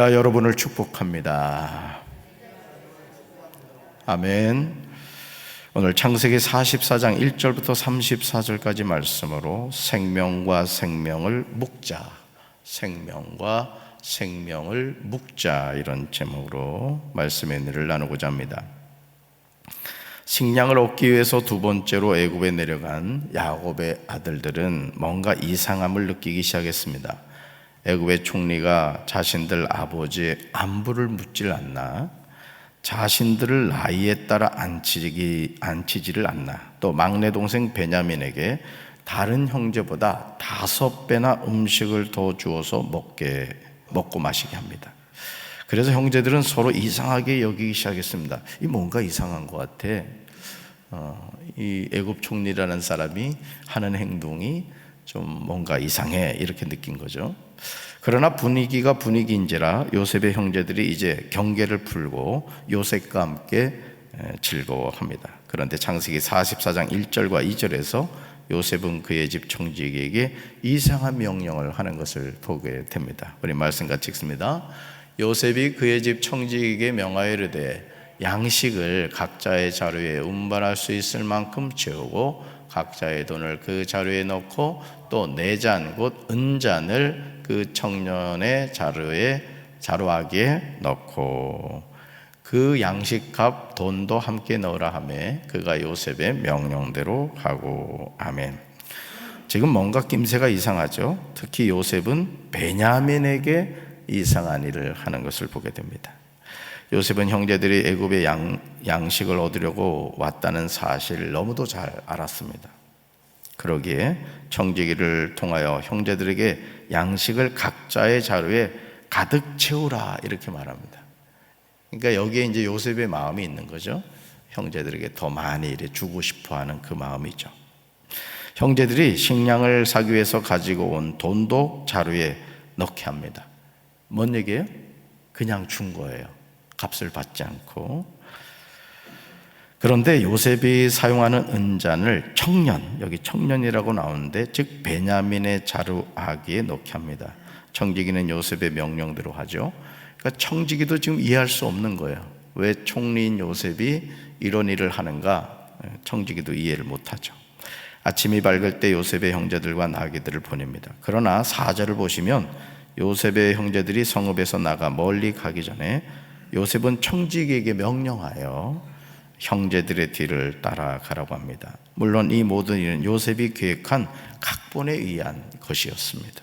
여러분을 축복합니다. 아멘. 오늘 창세기 44장 1절부터 34절까지 말씀으로 생명과 생명을 묶자, 생명과 생명을 묶자, 이런 제목으로 말씀의 은혜를 나누고자 합니다. 식량을 얻기 위해서 두 번째로 애굽에 내려간 야곱의 아들들은 뭔가 이상함을 느끼기 시작했습니다. 애굽의 총리가 자신들 아버지의 안부를 묻질 않나, 자신들을 나이에 따라 앉히지를 않나, 또 막내 동생 베냐민에게 다른 형제보다 5배나 음식을 더 주어서 먹고 마시게 합니다. 그래서 형제들은 서로 이상하게 여기기 시작했습니다. 이 뭔가 이상한 것 같아. 이 애굽 총리라는 사람이 하는 행동이 좀 뭔가 이상해, 이렇게 느낀 거죠. 그러나 분위기가 분위기인지라 요셉의 형제들이 이제 경계를 풀고 요셉과 함께 즐거워합니다. 그런데 창세기 44장 1절과 2절에서 요셉은 그의 집 청지기에게 이상한 명령을 하는 것을 보게 됩니다. 우리 말씀 같이 읽습니다. 요셉이 그의 집 청지기에게 명하여 이르되 양식을 각자의 자루에 운반할 수 있을 만큼 채우고 각자의 돈을 그 자루에 넣고 또 4잔 곧 은잔을 그 청년의 자루아기에 넣고 그 양식값 돈도 함께 넣으라 하며 그가 요셉의 명령대로 하고. 아멘. 지금 뭔가 낌새가 이상하죠. 특히 요셉은 베냐민에게 이상한 일을 하는 것을 보게 됩니다. 요셉은 형제들이 애굽의 양식을 얻으려고 왔다는 사실을 너무도 잘 알았습니다. 그러기에 청지기를 통하여 형제들에게 양식을 각자의 자루에 가득 채우라, 이렇게 말합니다. 그러니까 여기에 이제 요셉의 마음이 있는 거죠. 형제들에게 더 많이 이래 주고 싶어 하는 그 마음이죠. 형제들이 식량을 사기 위해서 가지고 온 돈도 자루에 넣게 합니다. 뭔 얘기예요? 그냥 준 거예요. 값을 받지 않고. 그런데 요셉이 사용하는 은잔을 여기 청년이라고 나오는데 즉 베냐민의 자루아기에 넣게 합니다. 청지기는 요셉의 명령대로 하죠. 그러니까 청지기도 지금 이해할 수 없는 거예요. 왜 총리인 요셉이 이런 일을 하는가, 청지기도 이해를 못하죠. 아침이 밝을 때 요셉의 형제들과 나귀들을 보냅니다. 그러나 4절을 보시면 요셉의 형제들이 성읍에서 나가 멀리 가기 전에 요셉은 청지기에게 명령하여 형제들의 뒤를 따라가라고 합니다. 물론 이 모든 일은 요셉이 계획한 각본에 의한 것이었습니다.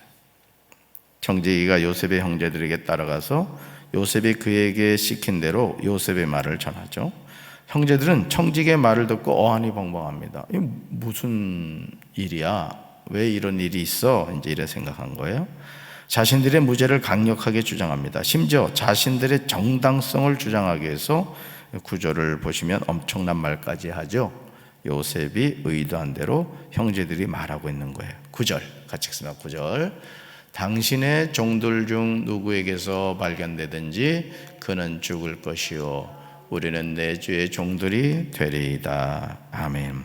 청지기가 요셉의 형제들에게 따라가서 요셉이 그에게 시킨 대로 요셉의 말을 전하죠. 형제들은 청지기의 말을 듣고 어안이 벙벙합니다. 이게 무슨 일이야? 왜 이런 일이 있어? 이제 이래 생각한 거예요. 자신들의 무죄를 강력하게 주장합니다. 심지어 자신들의 정당성을 주장하기 위해서 구절을 보시면 엄청난 말까지 하죠. 요셉이 의도한 대로 형제들이 말하고 있는 거예요. 9절 같이 읽습니다. 9절 당신의 종들 중 누구에게서 발견되든지 그는 죽을 것이요 우리는 내 주의 종들이 되리이다. 아멘.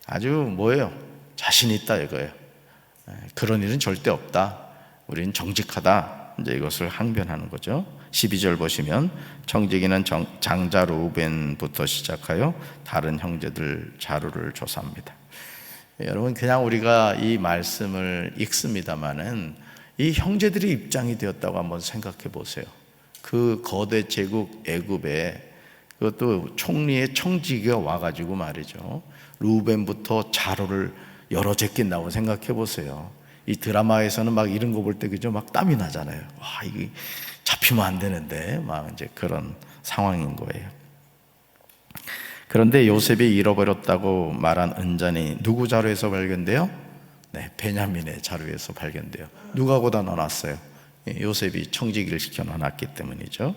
아주 뭐예요? 자신 있다 이거예요. 그런 일은 절대 없다. 우리는 정직하다. 이제 이것을 항변하는 거죠. 12절 보시면 청지기는 장자 루벤부터 시작하여 다른 형제들 자루를 조사합니다. 여러분, 그냥 우리가 이 말씀을 읽습니다마는 이 형제들의 입장이 되었다고 한번 생각해 보세요. 그 거대 제국 애굽에 그것도 총리의 청지기가 와가지고 말이죠, 루벤부터 자루를 여러 제낀다고 생각해 보세요. 이 드라마에서는 막 이런 거 볼 때 그죠, 막 땀이 나잖아요. 와, 이게 잡히면 안 되는데 막 이제 그런 상황인 거예요. 그런데 요셉이 잃어버렸다고 말한 은잔이 누구 자루에서 발견돼요? 네, 베냐민의 자루에서 발견돼요. 누가 거기다 넣어놨어요? 요셉이 청지기를 시켜 넣어놨기 때문이죠.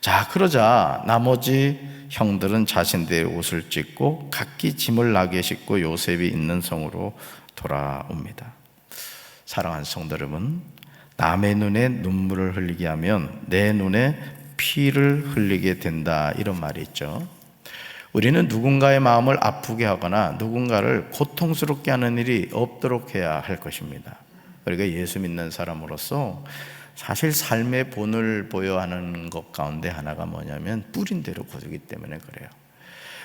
자, 그러자 나머지 형들은 자신들의 옷을 찢고 각기 짐을 나귀에 싣고 요셉이 있는 성으로 돌아옵니다. 사랑하는 성도 여러분, 남의 눈에 눈물을 흘리게 하면 내 눈에 피를 흘리게 된다, 이런 말이 있죠. 우리는 누군가의 마음을 아프게 하거나 누군가를 고통스럽게 하는 일이 없도록 해야 할 것입니다. 우리가 예수 믿는 사람으로서 사실 삶의 본을 보여하는 것 가운데 하나가 뭐냐면 뿌린 대로 거두기 때문에 그래요.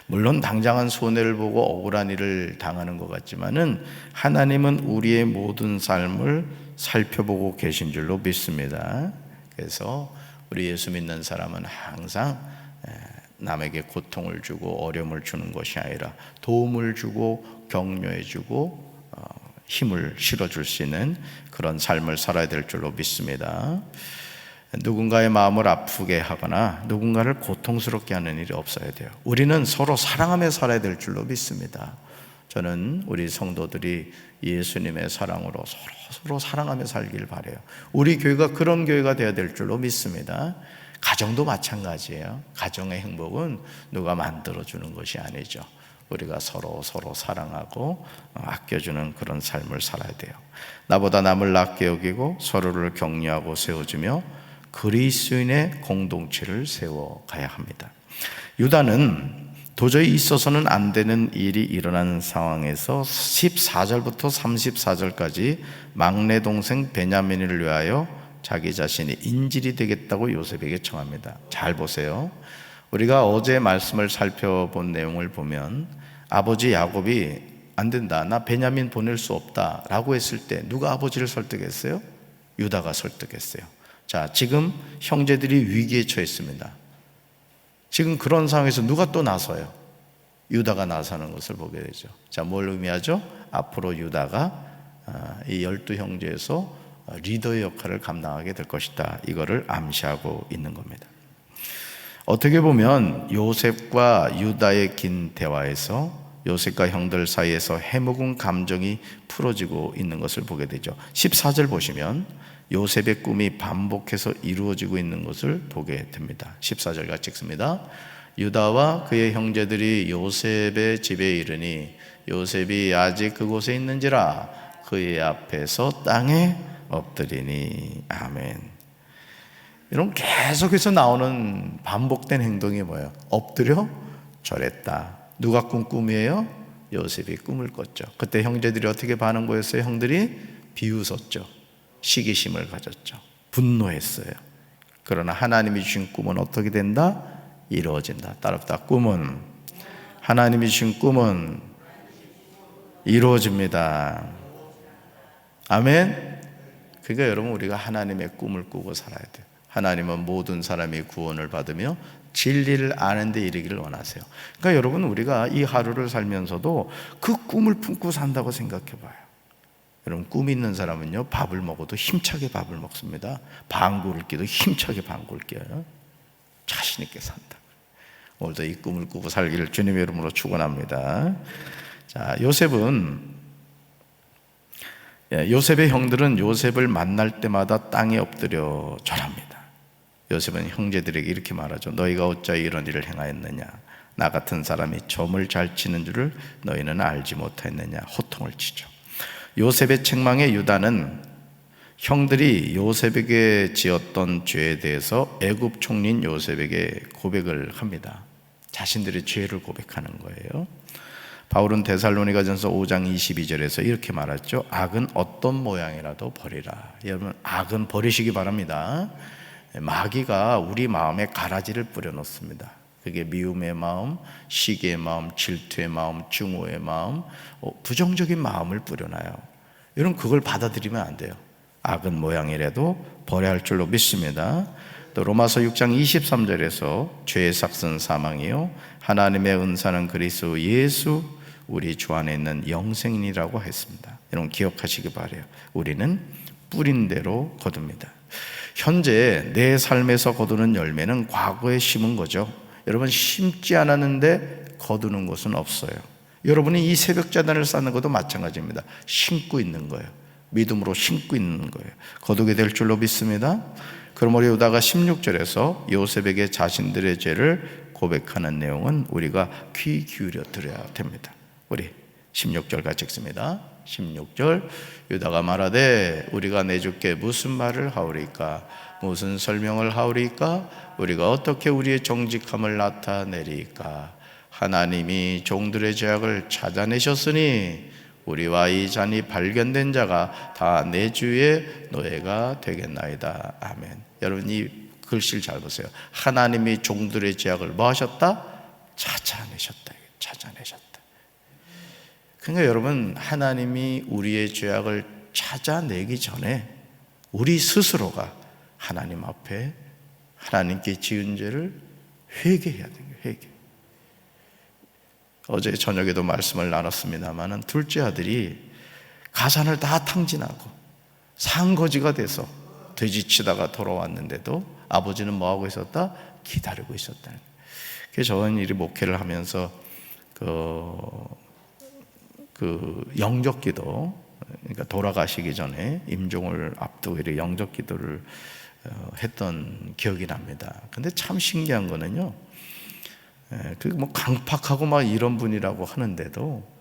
물론 당장은 손해를 보고 억울한 일을 당하는 것 같지만은 하나님은 우리의 모든 삶을 살펴보고 계신 줄로 믿습니다. 그래서 우리 예수 믿는 사람은 항상 남에게 고통을 주고 어려움을 주는 것이 아니라 도움을 주고 격려해 주고 힘을 실어줄 수 있는 그런 삶을 살아야 될 줄로 믿습니다. 누군가의 마음을 아프게 하거나 누군가를 고통스럽게 하는 일이 없어야 돼요. 우리는 서로 사랑하며 살아야 될 줄로 믿습니다. 저는 우리 성도들이 예수님의 사랑으로 서로 사랑하며 살길 바라요. 우리 교회가 그런 교회가 되어야 될 줄로 믿습니다. 가정도 마찬가지예요. 가정의 행복은 누가 만들어주는 것이 아니죠. 우리가 서로 사랑하고 아껴주는 그런 삶을 살아야 돼요. 나보다 남을 낮게 여기고 서로를 격려하고 세워주며 그리스도인의 공동체를 세워가야 합니다. 유다는 도저히 있어서는 안 되는 일이 일어나는 상황에서 14절부터 34절까지 막내 동생 베냐민을 위하여 자기 자신이 인질이 되겠다고 요셉에게 청합니다. 잘 보세요. 우리가 어제 말씀을 살펴본 내용을 보면 아버지 야곱이 안 된다, 나 베냐민 보낼 수 없다 라고 했을 때 누가 아버지를 설득했어요? 유다가 설득했어요. 자, 지금 형제들이 위기에 처했습니다. 지금 그런 상황에서 누가 또 나서요? 유다가 나서는 것을 보게 되죠. 자, 뭘 의미하죠? 앞으로 유다가 이 12형제에서 리더의 역할을 감당하게 될 것이다, 이거를 암시하고 있는 겁니다. 어떻게 보면 요셉과 유다의 긴 대화에서 요셉과 형들 사이에서 해묵은 감정이 풀어지고 있는 것을 보게 되죠. 14절 보시면 요셉의 꿈이 반복해서 이루어지고 있는 것을 보게 됩니다. 14절 같이 읽습니다. 유다와 그의 형제들이 요셉의 집에 이르니 요셉이 아직 그곳에 있는지라 그의 앞에서 땅에 엎드리니. 아멘. 여러분, 계속해서 나오는 반복된 행동이 뭐예요? 엎드려 절했다. 누가 꾼 꿈이에요? 요셉이 꿈을 꿨죠. 그때 형제들이 어떻게 반응 보였어요? 형들이 비웃었죠. 시기심을 가졌죠. 분노했어요. 그러나 하나님이 주신 꿈은 어떻게 된다? 이루어진다. 따라합시다. 꿈은, 하나님이 주신 꿈은 이루어집니다. 아멘. 그러니까 여러분, 우리가 하나님의 꿈을 꾸고 살아야 돼요. 하나님은 모든 사람이 구원을 받으며 진리를 아는 데 이르기를 원하세요. 그러니까 여러분, 우리가 이 하루를 살면서도 그 꿈을 품고 산다고 생각해 봐요. 여러분, 꿈 있는 사람은요, 밥을 먹어도 힘차게 밥을 먹습니다. 방구를 끼도 힘차게 방구를 껴요. 자신 있게 산다. 오늘도 이 꿈을 꾸고 살기를 주님의 이름으로 축원합니다. 자, 요셉의 형들은 요셉을 만날 때마다 땅에 엎드려 절합니다. 요셉은 형제들에게 이렇게 말하죠. 너희가 어찌 이런 일을 행하였느냐? 나 같은 사람이 점을 잘 치는 줄을 너희는 알지 못했느냐? 호통을 치죠. 요셉의 책망에 유다는 형들이 요셉에게 지었던 죄에 대해서 애굽 총리인 요셉에게 고백을 합니다. 자신들의 죄를 고백하는 거예요. 바울은 데살로니가전서 5장 22절에서 이렇게 말했죠. 악은 어떤 모양이라도 버리라. 여러분, 악은 버리시기 바랍니다. 마귀가 우리 마음에 가라지를 뿌려놓습니다. 그게 미움의 마음, 시기의 마음, 질투의 마음, 증오의 마음, 부정적인 마음을 뿌려놔요. 여러분, 그걸 받아들이면 안 돼요. 악은 모양이라도 버려야 할 줄로 믿습니다. 또 로마서 6장 23절에서 죄의 삭은 사망이요 하나님의 은사는 그리스도 예수 우리 주 안에 있는 영생이라고 했습니다. 여러분, 기억하시기 바라요. 우리는 뿌린 대로 거둡니다. 현재 내 삶에서 거두는 열매는 과거에 심은 거죠. 여러분, 심지 않았는데 거두는 것은 없어요. 여러분이 이 새벽자단을 쌓는 것도 마찬가지입니다. 심고 있는 거예요. 믿음으로 심고 있는 거예요. 거두게 될 줄로 믿습니다. 그러므로 유다가 16절에서 요셉에게 자신들의 죄를 고백하는 내용은 우리가 귀 기울여 들어야 됩니다. 우리 16절 같이 읽습니다. 16절 유다가 말하되 우리가 내 주께 무슨 말을 하오리까? 무슨 설명을 하오리까? 우리가 어떻게 우리의 정직함을 나타내리까? 하나님이 종들의 죄악을 찾아내셨으니 우리와 이 잔이 발견된 자가 다 내 주의 노예가 되겠나이다. 아멘. 여러분 이 글씨를 잘 보세요. 하나님이 종들의 죄악을 뭐 하셨다? 찾아내셨다. 찾아내셨다. 그러니까 여러분, 하나님이 우리의 죄악을 찾아내기 전에 우리 스스로가 하나님 앞에 하나님께 지은 죄를 회개해야 돼요. 회개. 어제 저녁에도 말씀을 나눴습니다마는 둘째 아들이 가산을 다 탕진하고 상거지가 돼서 돼지치다가 돌아왔는데도 아버지는 뭐하고 있었다? 기다리고 있었다는 거예요. 그래서 저는 이 목회를 하면서 그 영접기도, 그러니까 돌아가시기 전에 임종을 앞두고 이렇게 영접기도를 했던 기억이 납니다. 근데 참 신기한 거는요, 그 뭐 강팍하고 막 이런 분이라고 하는데도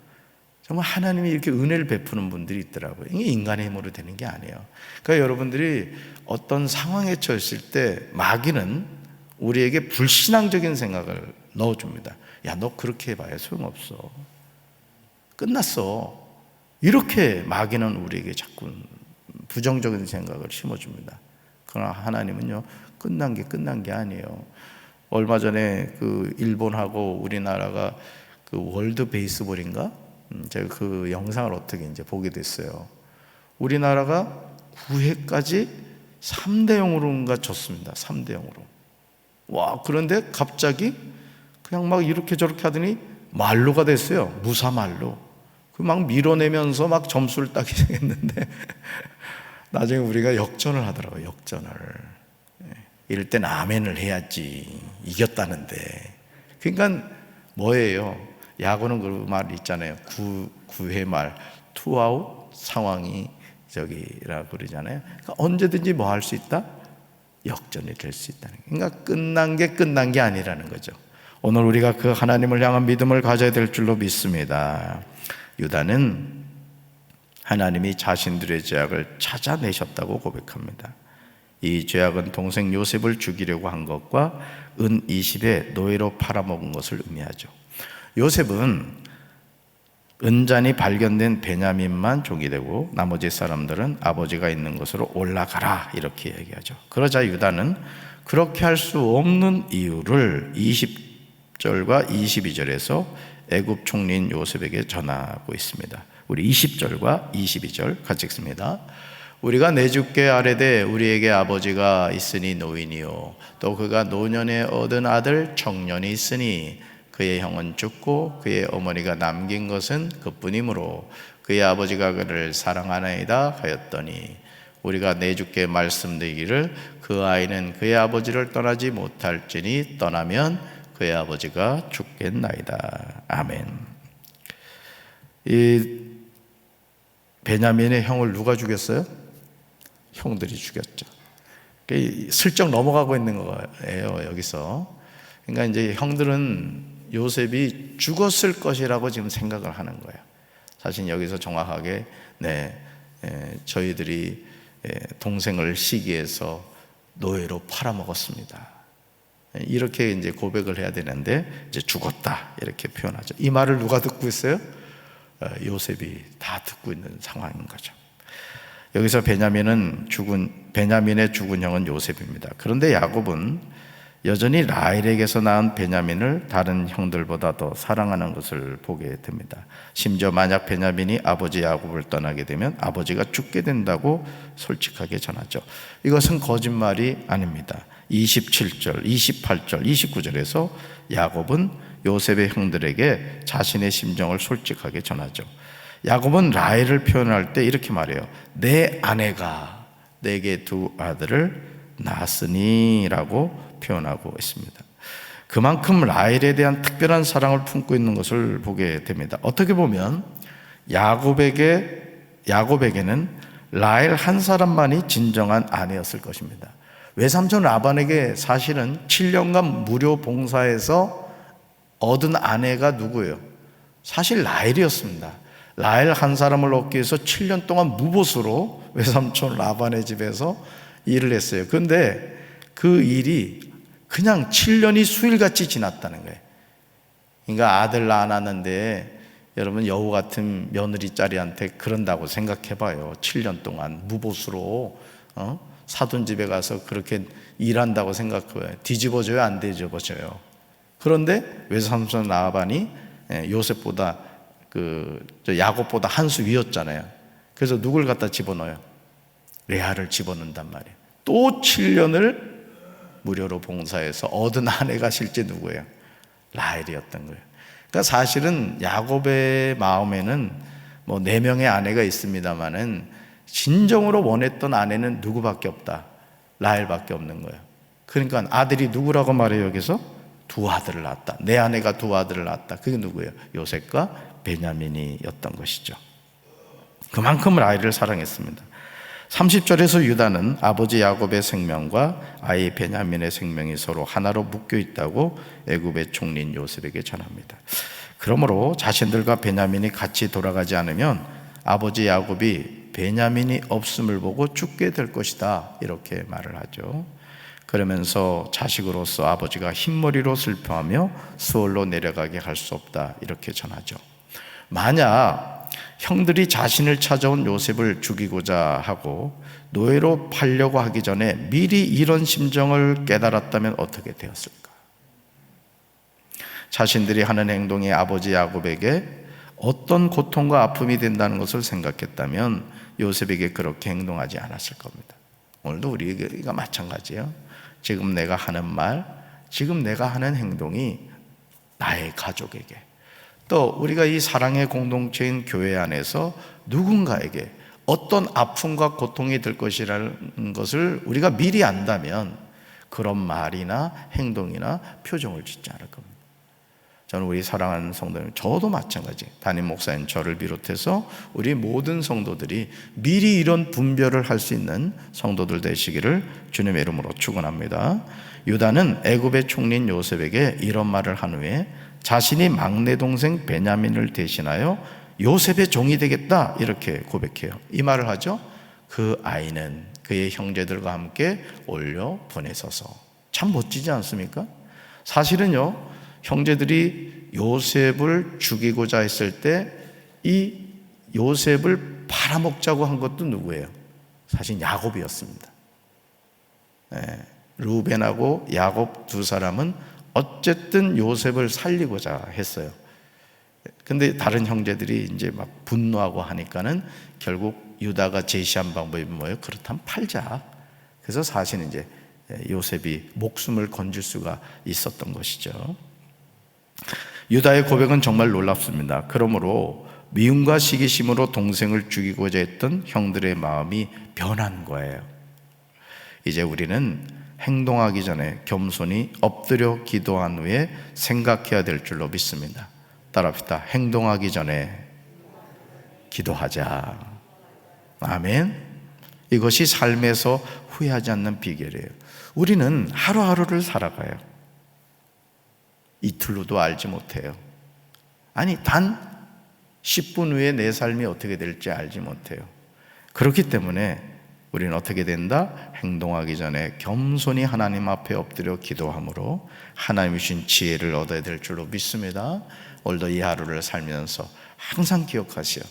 정말 하나님이 이렇게 은혜를 베푸는 분들이 있더라고요. 이게 인간의 힘으로 되는 게 아니에요. 그러니까 여러분들이 어떤 상황에 처했을 때 마귀는 우리에게 불신앙적인 생각을 넣어줍니다. 야, 너 그렇게 해봐야 소용없어. 끝났어. 이렇게 마귀는 우리에게 자꾸 부정적인 생각을 심어줍니다. 그러나 하나님은요, 끝난 게 아니에요. 얼마 전에 그 일본하고 우리나라가 그 월드 베이스볼인가? 제가 그 영상을 어떻게 이제 보게 됐어요. 우리나라가 9회까지 3대0으로인가 졌습니다. 3대0으로. 와, 그런데 갑자기 그냥 막 이렇게 저렇게 하더니 말로가 됐어요. 무사말로. 그 막 밀어내면서 막 점수를 따기 시작했는데 나중에 우리가 역전을 하더라고요. 역전을. 이럴 땐 아멘을 해야지. 이겼다는데. 그러니까 뭐예요? 야구는 그 말 있잖아요. 9회 말 투아웃 상황이 저기라고 그러잖아요. 그러니까 언제든지 뭐 할 수 있다? 역전이 될 수 있다는 거예요. 그러니까 끝난 게 아니라는 거죠. 오늘 우리가 그 하나님을 향한 믿음을 가져야 될 줄로 믿습니다. 유다는 하나님이 자신들의 죄악을 찾아내셨다고 고백합니다. 이 죄악은 동생 요셉을 죽이려고 한 것과 은 20에 노예로 팔아먹은 것을 의미하죠. 요셉은 은잔이 발견된 베냐민만 종이 되고 나머지 사람들은 아버지가 있는 곳으로 올라가라 이렇게 얘기하죠. 그러자 유다는 그렇게 할 수 없는 이유를 20절과 22절에서 애굽 총리인 요셉에게 전하고 있습니다. 우리 20절과 22절 같이 읽습니다. 우리가 내 주께 아뢰되 우리에게 아버지가 있으니 노인이요 또 그가 노년에 얻은 아들 청년이 있으니 그의 형은 죽고 그의 어머니가 남긴 것은 그뿐이므로 그의 아버지가 그를 사랑하나이다 하였더니 우리가 내 주께 말씀드리기를 그 아이는 그의 아버지를 떠나지 못할지니 떠나면 그의 아버지가 죽겠나이다. 아멘. 이 베냐민의 형을 누가 죽였어요? 형들이 죽였죠. 슬쩍 넘어가고 있는 거예요, 여기서. 그러니까 이제 형들은 요셉이 죽었을 것이라고 지금 생각을 하는 거예요. 사실 여기서 정확하게 저희들이 동생을 시기해서 노예로 팔아먹었습니다. 이렇게 이제 고백을 해야 되는데 이제 죽었다 이렇게 표현하죠. 이 말을 누가 듣고 있어요? 요셉이 다 듣고 있는 상황인 거죠. 여기서 베냐민의 죽은 형은 요셉입니다. 그런데 야곱은 여전히 라헬에게서 낳은 베냐민을 다른 형들보다 더 사랑하는 것을 보게 됩니다. 심지어 만약 베냐민이 아버지 야곱을 떠나게 되면 아버지가 죽게 된다고 솔직하게 전하죠. 이것은 거짓말이 아닙니다. 27절, 28절, 29절에서 야곱은 요셉의 형들에게 자신의 심정을 솔직하게 전하죠. 야곱은 라헬을 표현할 때 이렇게 말해요. 내 아내가 내게 두 아들을 낳았으니 라고 표현하고 있습니다. 그만큼 라헬에 대한 특별한 사랑을 품고 있는 것을 보게 됩니다. 어떻게 보면 야곱에게는 라헬 한 사람만이 진정한 아내였을 것입니다. 외삼촌 라반에게 사실은 7년간 무료 봉사해서 얻은 아내가 누구예요? 사실 라헬이었습니다. 라헬 한 사람을 얻기 위해서 7년 동안 무보수로 외삼촌 라반의 집에서 일을 했어요. 그런데 그 일이 그냥 7년이 수일같이 지났다는 거예요. 그러니까 아들 낳았는데 여러분 여우 같은 며느리 딸이한테 그런다고 생각해봐요. 7년 동안 무보수로 사돈 집에 가서 그렇게 일한다고 생각해봐요. 뒤집어져요, 안 뒤집어져요? 그런데 외삼촌 라반이 요셉보다 야곱보다 한 수 위였잖아요. 그래서 누굴 갖다 집어넣어요? 레아를 집어넣는단 말이에요. 또 7년을 무료로 봉사해서 얻은 아내가 실제 누구예요? 라헬이었던 거예요. 그러니까 사실은 야곱의 마음에는 뭐 4명의 아내가 있습니다만은 진정으로 원했던 아내는 누구밖에 없다? 라헬밖에 없는 거예요. 그러니까 아들이 누구라고 말해요? 여기서 2아들을 낳았다. 내 아내가 2아들을 낳았다. 그게 누구예요? 요셉과 베냐민이었던 것이죠. 그만큼 라헬을 사랑했습니다. 30절에서 유다는 아버지 야곱의 생명과 아이 베냐민의 생명이 서로 하나로 묶여 있다고 애굽의 총리인 요셉에게 전합니다. 그러므로 자신들과 베냐민이 같이 돌아가지 않으면 아버지 야곱이 베냐민이 없음을 보고 죽게 될 것이다, 이렇게 말을 하죠. 그러면서 자식으로서 아버지가 흰머리로 슬퍼하며 수월로 내려가게 할 수 없다, 이렇게 전하죠. 만약 형들이 자신을 찾아온 요셉을 죽이고자 하고 노예로 팔려고 하기 전에 미리 이런 심정을 깨달았다면 어떻게 되었을까? 자신들이 하는 행동이 아버지 야곱에게 어떤 고통과 아픔이 된다는 것을 생각했다면 요셉에게 그렇게 행동하지 않았을 겁니다. 오늘도 우리가 마찬가지예요. 지금 내가 하는 말, 지금 내가 하는 행동이 나의 가족에게, 또 우리가 이 사랑의 공동체인 교회 안에서 누군가에게 어떤 아픔과 고통이 될 것이라는 것을 우리가 미리 안다면 그런 말이나 행동이나 표정을 짓지 않을 겁니다. 저는 우리 사랑하는 성도님, 저도 마찬가지, 담임 목사님 저를 비롯해서 우리 모든 성도들이 미리 이런 분별을 할 수 있는 성도들 되시기를 주님의 이름으로 축원합니다. 유다는 애굽의 총리인 요셉에게 이런 말을 한 후에 자신이 막내 동생 베냐민을 대신하여 요셉의 종이 되겠다, 이렇게 고백해요. 이 말을 하죠. 그 아이는 그의 형제들과 함께 올려 보내서서. 참 멋지지 않습니까? 사실은요, 형제들이 요셉을 죽이고자 했을 때 이 요셉을 팔아먹자고 한 것도 누구예요? 사실 야곱이었습니다. 루벤하고 야곱 2사람은 어쨌든 요셉을 살리고자 했어요. 근데 다른 형제들이 이제 막 분노하고 하니까는 결국 유다가 제시한 방법이 뭐예요? 그렇다면 팔자. 그래서 사실은 이제 요셉이 목숨을 건질 수가 있었던 것이죠. 유다의 고백은 정말 놀랍습니다. 그러므로 미움과 시기심으로 동생을 죽이고자 했던 형들의 마음이 변한 거예요. 이제 우리는 행동하기 전에 겸손히 엎드려 기도한 후에 생각해야 될 줄로 믿습니다. 따라합시다. 행동하기 전에 기도하자. 아멘. 이것이 삶에서 후회하지 않는 비결이에요. 우리는 하루하루를 살아가요. 이틀로도 알지 못해요. 아니, 단 10분 후에 내 삶이 어떻게 될지 알지 못해요. 그렇기 때문에 우리는 어떻게 된다? 행동하기 전에 겸손히 하나님 앞에 엎드려 기도함으로 하나님이 주신 지혜를 얻어야 될 줄로 믿습니다. 오늘도 이 하루를 살면서 항상 기억하시오.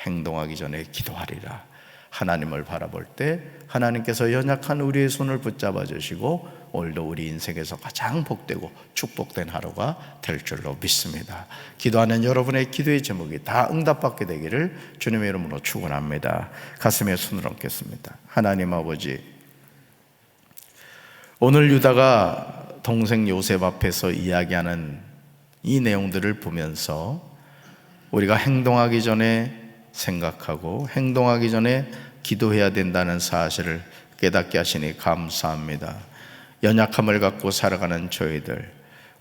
행동하기 전에 기도하리라. 하나님을 바라볼 때 하나님께서 연약한 우리의 손을 붙잡아 주시고 오늘도 우리 인생에서 가장 복되고 축복된 하루가 될 줄로 믿습니다. 기도하는 여러분의 기도의 제목이 다 응답받게 되기를 주님의 이름으로 축원합니다. 가슴에 손을 얹겠습니다. 하나님 아버지, 오늘 유다가 동생 요셉 앞에서 이야기하는 이 내용들을 보면서 우리가 행동하기 전에 생각하고 행동하기 전에 기도해야 된다는 사실을 깨닫게 하시니 감사합니다. 연약함을 갖고 살아가는 저희들,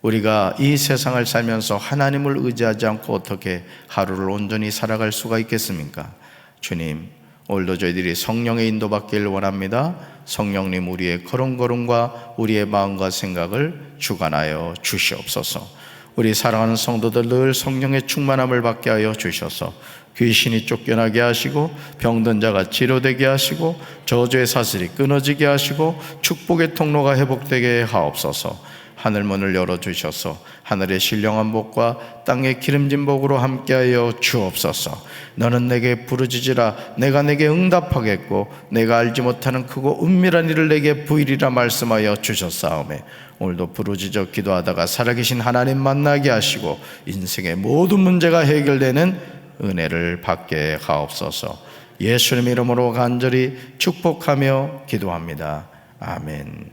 우리가 이 세상을 살면서 하나님을 의지하지 않고 어떻게 하루를 온전히 살아갈 수가 있겠습니까? 주님, 오늘도 저희들이 성령의 인도받기를 원합니다. 성령님, 우리의 걸음걸음과 우리의 마음과 생각을 주관하여 주시옵소서. 우리 사랑하는 성도들 늘 성령의 충만함을 받게 하여 주셔서 귀신이 쫓겨나게 하시고 병든 자가 치료되게 하시고 저주의 사슬이 끊어지게 하시고 축복의 통로가 회복되게 하옵소서. 하늘문을 열어주셔서 하늘의 신령한 복과 땅의 기름진 복으로 함께하여 주옵소서. 너는 내게 부르짖으라 내가 내게 응답하겠고 내가 알지 못하는 크고 은밀한 일을 내게 보이리라 말씀하여 주셨사오매 오늘도 부르짖어 기도하다가 살아계신 하나님 만나게 하시고 인생의 모든 문제가 해결되는 은혜를 받게 하옵소서. 예수님 이름으로 간절히 축복하며 기도합니다. 아멘.